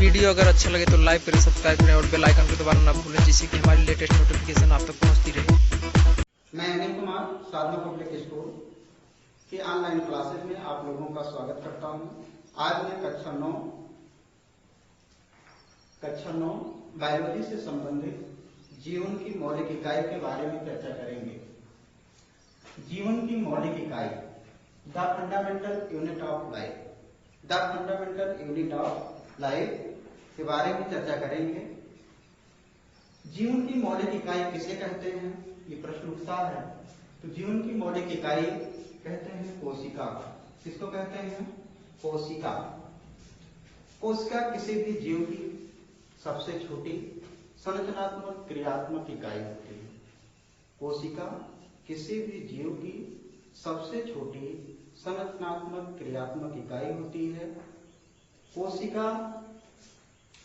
Video अगर अच्छा लगे तो लाइक करें, सब्सक्राइब करें और बेल आइकन को दबाना ना भूलें, जिससे कि हमारी लेटेस्ट नोटिफिकेशन आप तक पहुंचती रहे। मैं अनिल कुमार साधना पब्लिक स्कूल की ऑनलाइन क्लासेज में आप लोगों का स्वागत करता हूं। आज मैं कक्षा 9 बायोलॉजी से संबंधित जीवन की मौलिक इकाई के बारे में चर्चा करेंगे। जीवन की मौलिक इकाई, the fundamental unit of life, the fundamental unit of life के बारे में चर्चा करेंगे। जीवन की मौलिक इकाई किसे कहते हैं, ये प्रश्न उठता है। तो जीवन की मौलिक इकाई कहते हैं कोशिका। किसको कहते हैं? कोशिका। कोशिका किसी भी जीव की सबसे छोटी संरचनात्मक क्रियात्मक इकाई होती है। कोशिका किसी भी जीव की सबसे छोटी संरचनात्मक क्रियात्मक इकाई होती है। कोशिका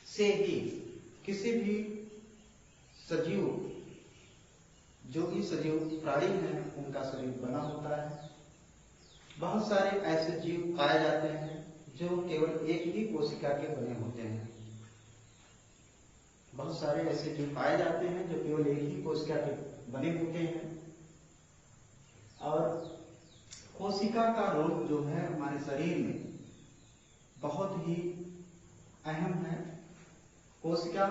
से ही किसी भी सजीव, जो भी सजीव प्राणी हैं, उनका शरीर बना होता है। बहुत सारे ऐसे जीव पाए जाते हैं जो केवल एक ही कोशिका के बने होते हैं। बहुत सारे ऐसे जीव पाए जाते हैं जो केवल एक ही कोशिका के बने होते हैं। और कोशिका का रोल जो है हमारे शरीर में बहुत ही अहम है। कोशिका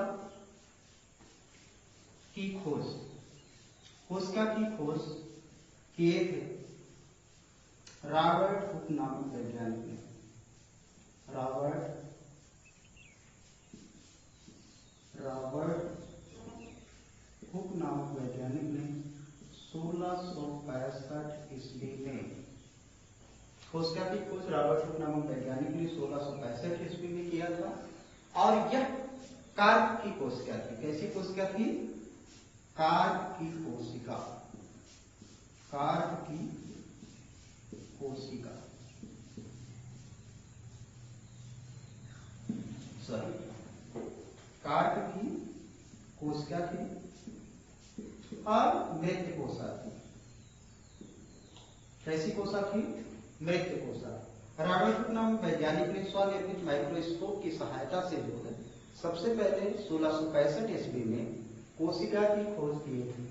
की खोज, कोशिका की खोज किए थे रॉबर्ट हुक नामक वैज्ञानिक ने। रॉबर्ट हुक नामक वैज्ञानिक ने 1665 ईस्वी में कोशिका की खोज रॉबर्ट हुक नामक वैज्ञानिक ने 1665 ईस्वी में किया था। और यह कार्प की कोशिका थी। कैसी कोशिका थी? कार्प की कोशिका। कार्प की कोशिका, कार्प की कोशिका थी और मृत कोशिका थी। कैसी कोशिका थी? मृत कोशिका। रॉबर्ट हुक नामक वैज्ञानिक ने स्वनिर्मित माइक्रोस्कोप की सहायता से जो है सबसे पहले 1665 ईस्वी में कोशिका की खोज की थी।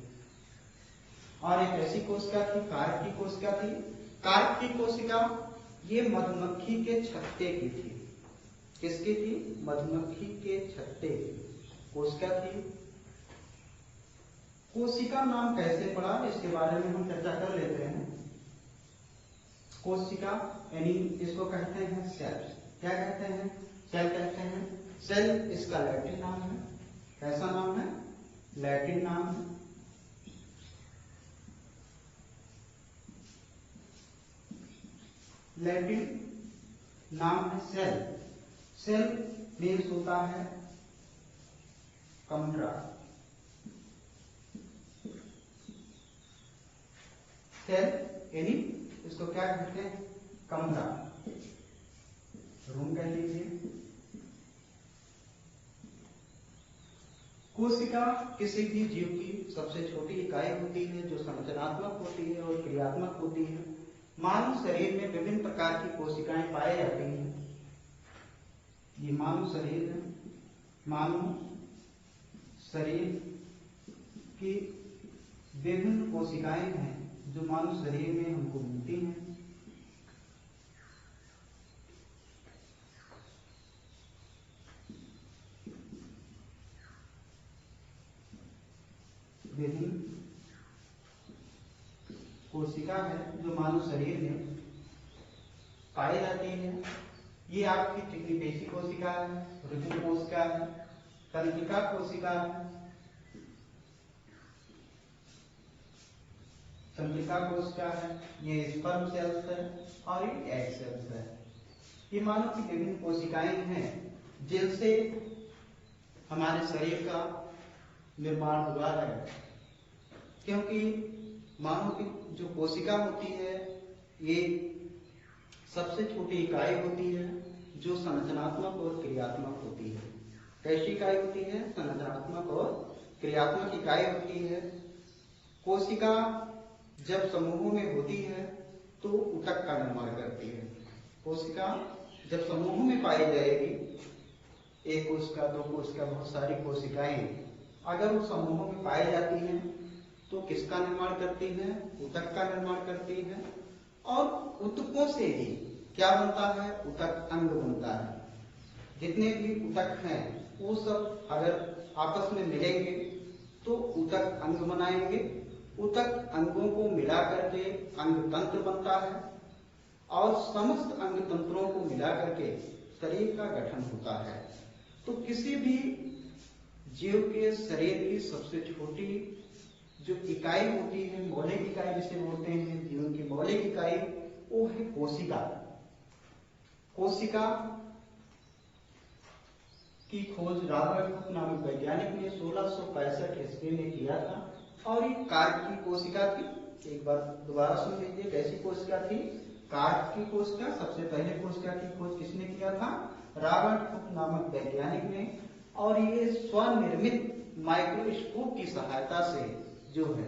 और एक ऐसी कोशिका थी, कार्प की कोशिका थी। कार्प की कोशिका ये मधुमक्खी के छत्ते की थी। किसकी थी? मधुमक्खी के छत्ते की कोशिका थी। कोशिका नाम कैसे पड़ा, इसके बारे में हम चर्चा कर लेते हैं। कोशिका यानी इसको कहते हैं सेल। क्या कहते हैं? सेल कहते हैं। सेल इसका लैटिन नाम है। कैसा नाम है? लैटिन नाम है। लैटिन नाम है सेल। सेल मीन्स होता है कमरा। सेल यानी इसको क्या कहते हैं? कमरा, रूम कह लीजिए। कोशिका किसी भी जीव की सबसे छोटी इकाई होती है जो संरचनात्मक होती है और क्रियात्मक होती है। मानव शरीर में विभिन्न प्रकार की कोशिकाएं पाई जाती हैं। ये मानव शरीर है। मानव शरीर की विभिन्न कोशिकाएं हैं जो मानव शरीर में हमको मिलती हैं। विभिन्न कोशिका है जो मानव शरीर में पाई जाती है। ये आपकी चिकनी कोशिका है, रुधिर कोशिका है, तंत्रिका कोशिका है, तंत्रिका कोशिका है, ये स्पर्म सेल्स है और ये एग सेल्स है। ये मानव की विभिन्न कोशिकाएं हैं जिनसे हमारे शरीर का निर्माण हुआ है। क्योंकि मानव की जो कोशिका होती है ये सबसे छोटी इकाई होती है जो संरचनात्मक और क्रियात्मक होती है। कैसी इकाई होती है? संरचनात्मक और क्रियात्मक इकाई होती है। कोशिका जब समूहों में होती है तो ऊतक का निर्माण करती है। कोशिका जब समूहों में पाई जाएगी, एक कोशिका, दो कोशिका, बहुत सारी कोशिकाएं अगर उस समूहों में पाई जाती हैं तो किसका निर्माण करती हैं? ऊतक का निर्माण करती है। और ऊतकों से ही क्या बनता है? ऊतक अंग बनता है। जितने भी ऊतक हैं वो सब अगर आपस में मिलेंगे तो ऊतक अंग बनाएंगे। ऊतक अंगों को मिला करके अंग तंत्र बनता है और समस्त अंग तंत्रों को मिला करके शरीर का गठन होता है। तो किसी भी जीव के शरीर की सबसे छोटी जो इकाई होती है, मौलिक इकाई जिसे बोलते हैं, जीवन की मौलिक इकाई, वो है कोशिका। कोशिका की खोज रॉबर्ट हुक नामक वैज्ञानिक ने 1665 ईस्वी में किया था और ये कार्प की कोशिका थी। एक बार दोबारा सुन लीजिए, कैसी कोशिका थी? कार्प की कोशिका। सबसे पहले कोशिका की खोज किसने किया था? रॉबर्ट हुक नामक वैज्ञानिक ने। और ये स्वनिर्मित माइक्रोस्कोप की सहायता से जो है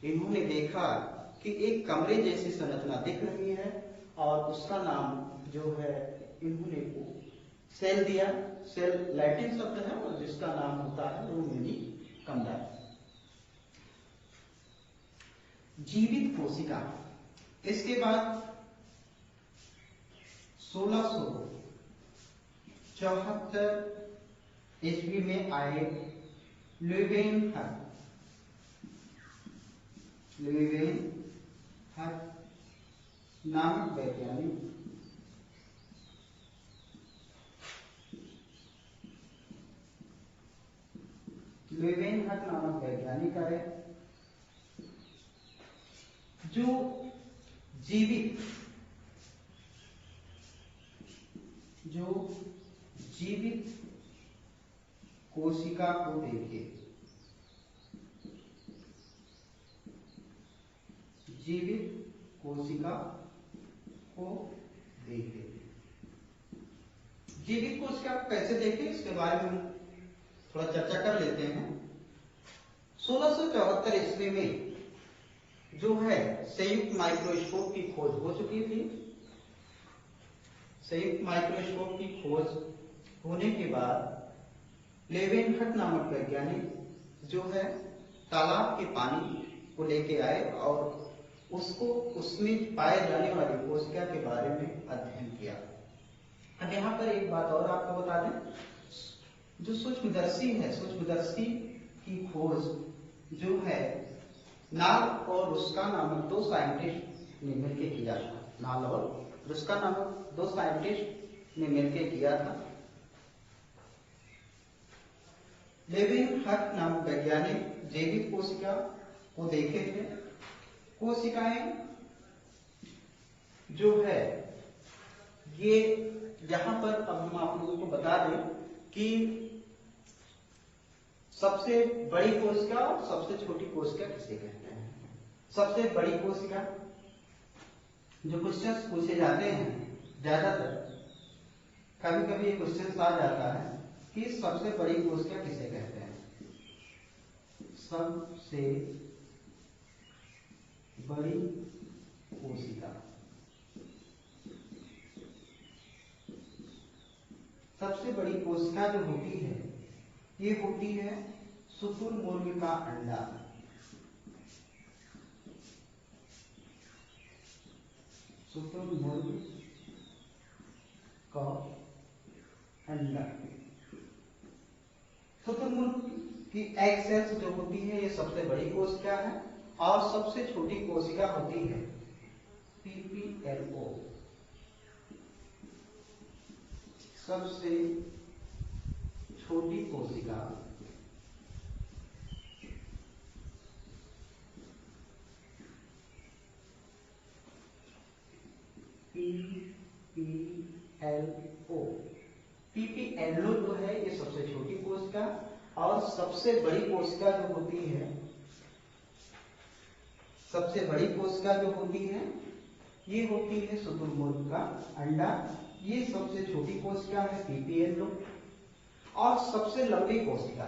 इन्होंने देखा कि एक कमरे जैसी संरचना दिख रही है और उसका नाम जो है इन्होंने सेल दिया। सेल लैटिन शब्द है और जिसका नाम होता है रूमेनी कमरा। जीवित कोशिका। इसके बाद 1674 ईस्वी में आए ल्यूवेनहक नामक वैज्ञानिक। ल्यूवेनहक नामक वैज्ञानिक आए जो जीवित कोशिका को देखे। जीवित कोशिका को देखे। जीवित कोशिका को कैसे देखे इसके बारे में हम थोड़ा चर्चा कर लेते हैं। 1674 ईस्वी में जो है संयुक्त माइक्रोस्कोप की खोज हो चुकी थी। संयुक्त माइक्रोस्कोप की खोज होने के बाद लेवेनहक नामक वैज्ञानिक जो है तालाब के पानी को लेके आए और उसको उसमें पाए जाने वाली कोशिका के बारे में अध्ययन किया। अब यहाँ पर एक बात और आपको बता दें, जो सूक्ष्मदर्शी है, सूक्ष्मदर्शी की खोज जो है नाल और रुस्का नामक दो साइंटिस्ट ने मिलकर किया था। नाल और रुस्का नामक दो साइंटिस्ट ने मिलकर किया था। लेवेनहक नामक वैज्ञानिक जैविक कोशिका को देखे थे। कोशिकाएं जो है ये यहां पर अब हम आप लोगों को बता दें कि सबसे बड़ी कोशिका और सबसे छोटी कोशिका किसे कहते हैं। सबसे बड़ी कोशिका, जो क्वेश्चंस पूछे जाते हैं ज्यादातर, कभी कभी ये क्वेश्चन आ जाता है कि सबसे बड़ी कोशिका किसे कहते हैं। सबसे बड़ी कोशिका, सबसे बड़ी कोशिका जो होती है ये होती है शुतुरमुर्ग का अंडा। शुतुरमुर्ग का अंडा। शुतुरमुर्ग की एग सेल्स जो होती है ये सबसे बड़ी कोशिका है और सबसे छोटी कोशिका होती है पीपीएलओ। सबसे छोटी कोशिका पीपीएलओ। पीपीएलओ जो है ये सबसे छोटी कोशिका और सबसे बड़ी कोशिका जो होती है, सबसे बड़ी कोशिका जो होती है ये होती है शुतुरमुर्ग का अंडा। ये सबसे छोटी कोशिका है पीपीएलओ। और सबसे लंबी कोशिका,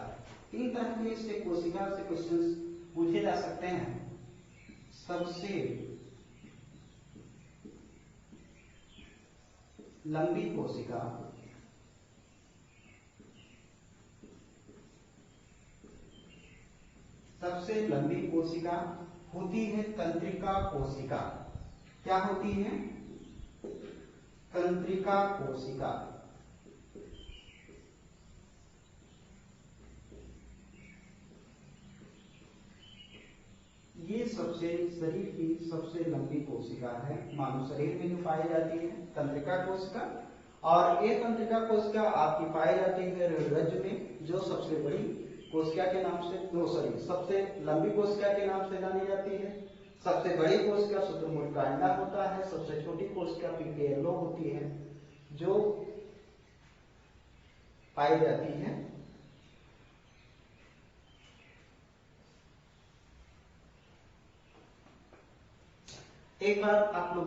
तीन तरह के से कोशिका से क्वेश्चन पूछे जा सकते हैं। सबसे लंबी कोशिका सबसे लंबी कोशिका होती है तंत्रिका कोशिका। क्या होती है? तंत्रिका कोशिका। ये शरीर की सबसे लंबी कोशिका है, मानव शरीर में जो पाई जाती है तंत्रिका कोशिका। और ये तंत्रिका कोशिका आपकी पाई जाती है रज्जु में, जो सबसे बड़ी कोशिका के नाम से सबसे लंबी कोशिका के नाम से जानी जाती है। सबसे बड़ी कोशिका शुतुरमुर्ग का अंडा होता है, सबसे छोटी कोशिका पीपीएलओ होती है, जो पाई जाती है एक बार आप लोग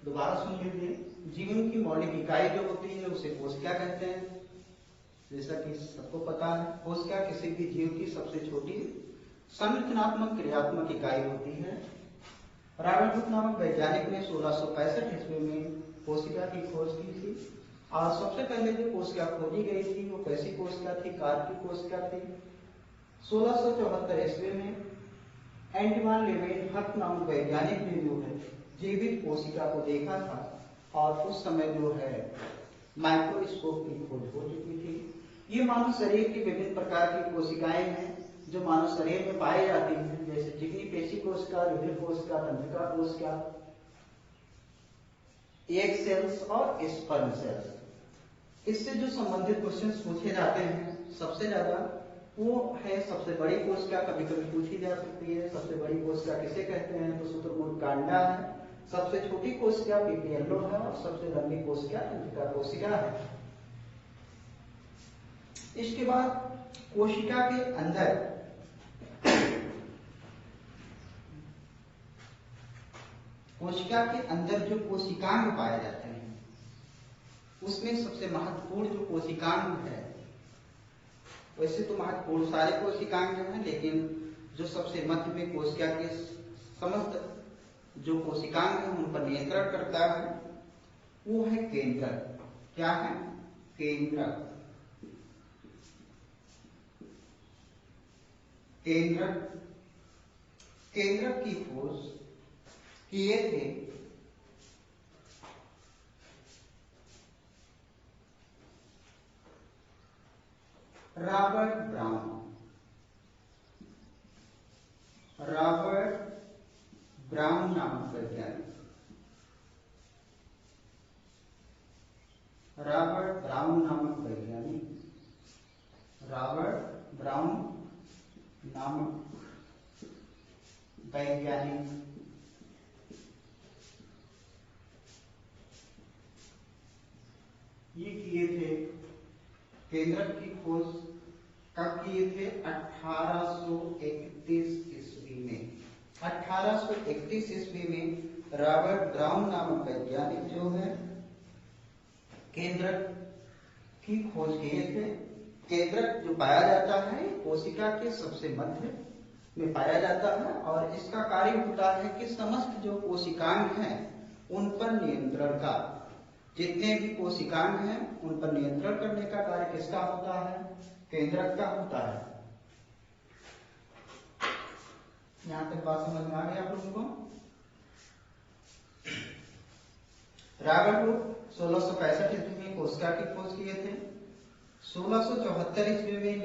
दोबारा सुन लीजिए। जीवन की मौलिक इकाई जो होती है उसे कोशिका कहते हैं। जैसा कि सबको पता है, कोशिका किसी भी जीव की सबसे छोटी संरचनात्मक क्रियात्मक इकाई होती है। रॉबर्ट हुक नामक वैज्ञानिक ने 1665 ईस्वी में कोशिका की खोज की थी। और सबसे पहले जो कोशिका खोजी गई थी वो कैसी कोशिका थी? कार्प की कोशिका थी। 1674 ईस्वी में एंटवान लेवेनहक नामक वैज्ञानिक ने जो है जीवित कोशिका को देखा था, और उस समय जो है माइक्रोस्कोप की खोज हो चुकी थी। ये मानव शरीर की विभिन्न प्रकार की कोशिकाएं हैं जो मानव शरीर में पाई जाती हैं, जैसे चिकनी पेशी कोशिका, रुधिर कोशिका, तंत्रिका कोशिका, एग सेल्स और स्पर्म सेल्स। इससे जो संबंधित क्वेश्चंस पूछे जाते हैं सबसे ज्यादा वो है सबसे बड़ी कोशिका, कभी कभी पूछी जा सकती है। सबसे बड़ी कोशिका किसे कहते हैं? तो शुतुरमुर्ग का अंडा है। सबसे छोटी कोशिका पीपीएलओ है और सबसे लंबी कोशिका तंत्रिका कोशिका है। इसके बाद कोशिका के अंदर जो कोशिकांग पाए जाते हैं उसमें सबसे महत्वपूर्ण जो कोशिकांग है, वैसे तो महत्वपूर्ण सारे कोशिकांग हैं, लेकिन जो सबसे मध्य में कोशिका के समस्त जो कोशिकांग है उन पर नियंत्रण करता है वो है केंद्रक। क्या है? केंद्रक। केंद्रक की खोज किए थे रॉबर्ट ब्राउन नामक वैज्ञानिक। रॉबर्ट ब्राउन नामक वैज्ञानिक ये किए थे केंद्रक की खोज। कब किए थे? 1831 ईस्वी में। 1831 ईस्वी में रॉबर्ट ब्राउन नामक वैज्ञानिक जो है केंद्रक की खोज किए थे। केंद्रक जो पाया जाता है कोशिका के सबसे मध्य में पाया जाता है, और इसका कार्य होता है कि समस्त जो कोशिकांग हैं उन पर नियंत्रण का, जितने भी कोशिकांग हैं उन पर नियंत्रण करने का कार्य किसका होता है? केंद्रक का होता है। यहां तक बात समझ में आ गई आप लोगों को? रॉबर्ट हुक 1665 ईस्वी में कोशिका की खोज किए थे। 1674 ईस्वी में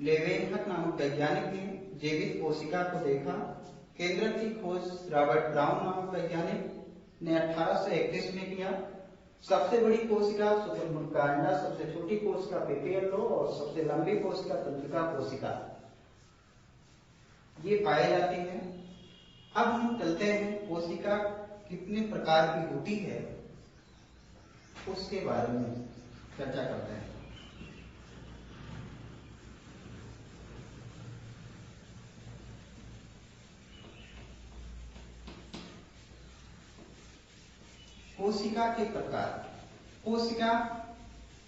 लेवेनहक नामक वैज्ञानिक ने जीवित कोशिका को देखा। केंद्रक की खोज रॉबर्ट ब्राउन नामक वैज्ञानिक ने 1831 में किया। सबसे बड़ी कोशिका शुतुरमुर्ग का अंडा, सबसे छोटी कोशिका पीपीएलओ और सबसे लंबी कोशिका तंत्रिका कोशिका ये पाई जाती है। अब हम चलते हैं कोशिका कितने प्रकार की होती है उसके बारे में चर्चा करते हैं। कोशिका के प्रकार। कोशिका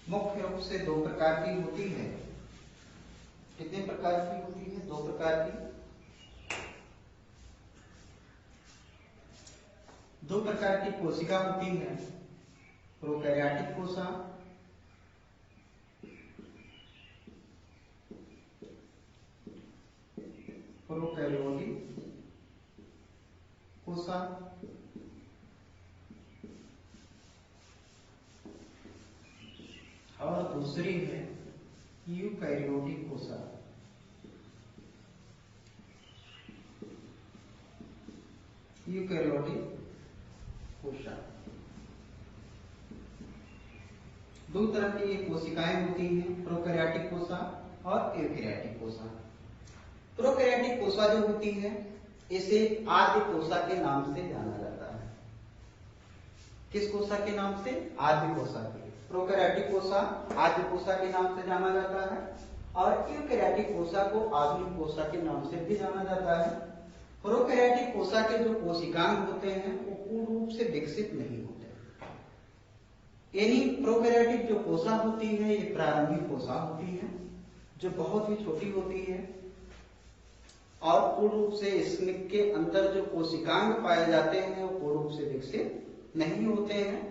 मुख्य रूप से दो प्रकार की होती है। कितने प्रकार की होती है? दो प्रकार की। दो प्रकार की कोशिका होती है, प्रोकैरियोटिक कोशिका प्रोकैरियोटिक कोशिका, और दूसरी है यूकैरियोटिक कोशिका। यूकैरियोटिक कोशिका, दो तरह की ये कोशिकाएं होती हैं, प्रोकैरियोटिक कोशिका और यूकैरियोटिक कोशिका। प्रोकैरियोटिक कोशिका जो होती है इसे आद्य कोशिका के नाम से जाना जाता है। किस कोशिका के नाम से? आद्य कोशिका के। प्रोकैरियोटिक कोशिका आद्य कोशिका के नाम से जाना जाता है और यूकैरियोटिक कोशिका को आधुनिक कोशिका के नाम से भी जाना जाता है। प्रोकैरियोटिक कोशिका के जो कोशिकांग होते हैं वो पूर्ण रूप से विकसित नहीं होते, यानी प्रोकैरियोटिक जो कोशिका होती है ये प्रारंभिक कोशिका होती है जो बहुत ही छोटी होती है और पूर्ण रूप से इसमें के अंदर जो कोशिकांग पाए जाते हैं वो पूर्ण रूप से विकसित नहीं होते हैं।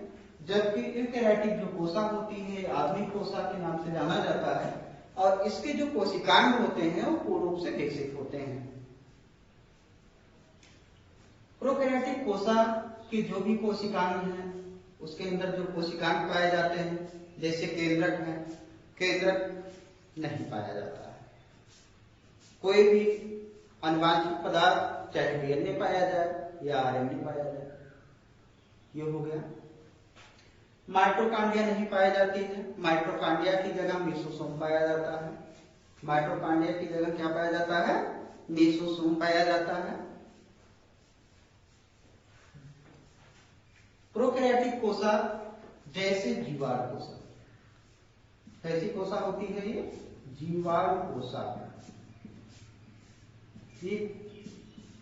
जबकि यूकैरियोटिक जो कोशिका होती है आधुनिक कोशिका के नाम से जाना जाता है और इसके जो कोशिकांग होते हैं वो पूर्ण रूप से विकसित होते हैं। प्रोकैरियोटिक कोशिका की जो भी कोशिकांग हैं उसके अंदर जो कोशिकांग पाए जाते हैं जैसे केंद्रक है, केंद्रक नहीं पाया जाता है। कोई भी अनुवांशिक पदार्थ चाहे डीएनए पाया जाए या आरएनए पाया जाए, ये हो गया। माइटोकॉन्ड्रिया नहीं पाई जाती है, माइटोकॉन्ड्रिया की जगह मेसोसोम पाया जाता है। माइटोकॉन्ड्रिया की जगह क्या पाया जाता है? मेसोसोम पाया जाता है। प्रोकैरियोटिक कोशिका जैसे जीवाणु कोशिका, कैसी कोशिका होती है ये? जीवाणु कोशिका। ये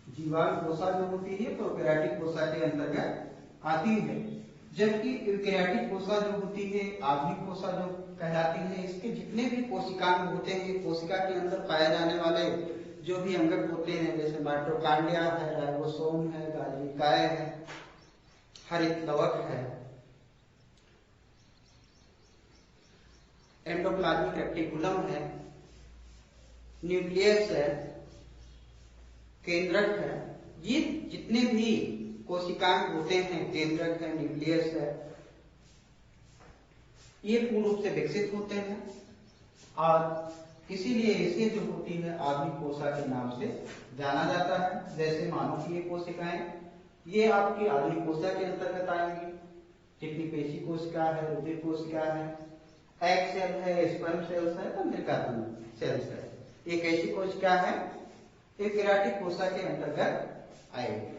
जीवाणु कोशिका जो होती है प्रोकैरियोटिक कोशिका के अंतर्गत आती है, जबकि यूकैरियोटिक कोशिका जो होती है आधुनिक कोशिका जो कहलाती है, इसके जितने भी कोशिकांग होते हैं कोशिका के अंदर पाए जाने वाले जो भी अंगक होते हैं जैसे माइटोकॉन्ड्रिया है, राइबोसोम है, गालिकाएं है, हरित लवक है, एंडोप्लाज्मिक रेटिकुलम है, न्यूक्लियस है, केंद्रक है, ये जितने भी कोशिकांग होते हैं केंद्रक है, न्यूक्लियस है, ये पूर्ण रूप से विकसित होते हैं और इसीलिए इसे जो होती है आधुनिक कोशिका के नाम से जाना जाता है। जैसे मानो कि ये कोशिकाएं ये आपकी आधुनिक कोशिका के अंतर्गत आएंगी। जितनी पेशी कोशिका है, रुधिर कोशिका है, एग सेल है, स्पर्म सेल्स है, तंत्रिका सेल्स है, ये कैसी कोशिका है? यूकैरियोटिक कोशिका के अंतर्गत आएगी।